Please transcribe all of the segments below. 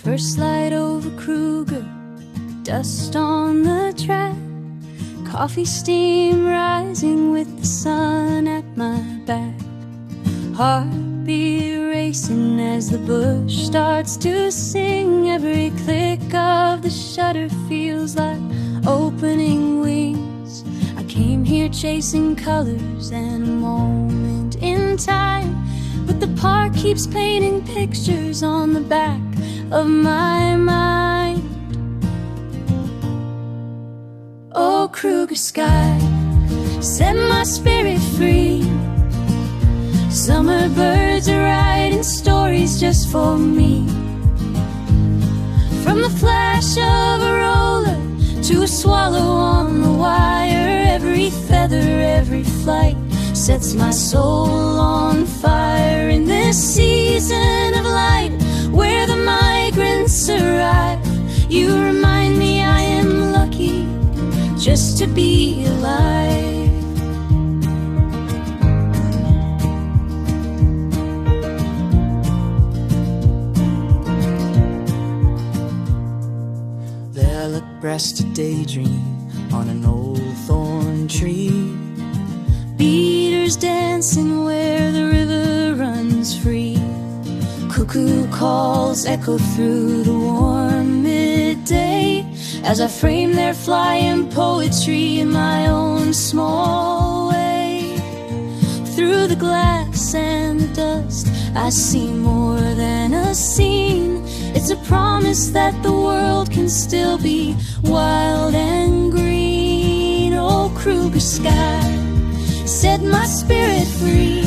First light over Kruger, dust on the track, coffee steam rising with the sun at my back. Heartbeat racing as the bush starts to sing. Every click of the shutter feels like opening wings. I came here chasing colors and a moment in time, but the park keeps painting pictures on the back of my mind. Oh, Kruger sky, set my spirit free. Summer birds are writing stories just for me. From the flash of a roller to a swallow on the wire, every feather, every flight sets my soul on fire. In this season of light where the migrants arrive, you remind me I am lucky just to be alive. Rest a daydream on an old thorn tree. Beaters dancing where the river runs free. Cuckoo calls echo through the warm midday as I frame their flying poetry in my own small way. Through the glass and the dust I see more than a scene. It's a promise that the world can still be wild and green. Oh, Kruger sky, set my spirit free.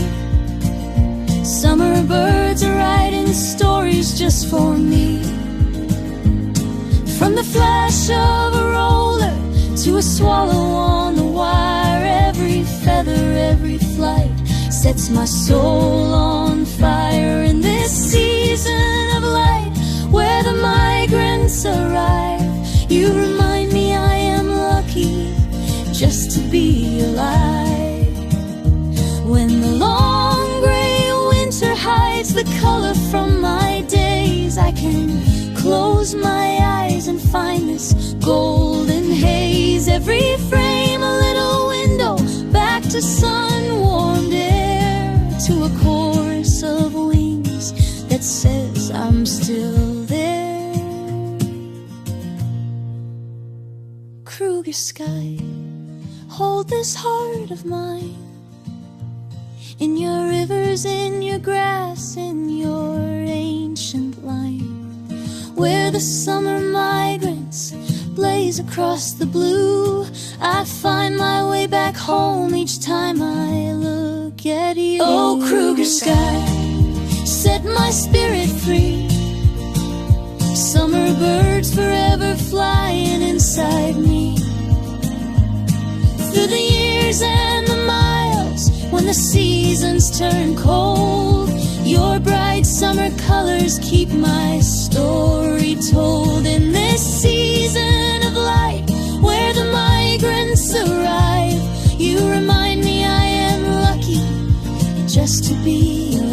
Summer birds are writing stories just for me. From the flash of a roller to a swallow on the wire, every feather, every flight sets my soul on fire. In this season of light where the migrants arrive, you remind me I am lucky just to be alive. When the long gray winter hides the color from my days, I can close my eyes and find this golden haze. Every frame a little window, back to sun-warmed air, to a chorus of wings that says I'm still there. Kruger sky, hold this heart of mine. In your rivers, in your grass, in your ancient line, where the summer migrants blaze across the blue, I find my way back home each time I look at you. Oh, Kruger sky, set my spirit free. Summer birds forever flying inside me. Through the years and the miles, when the seasons turn cold, your bright summer colors keep my story told. In this season of light where the migrants arrive, you remind me I am lucky just to be alive.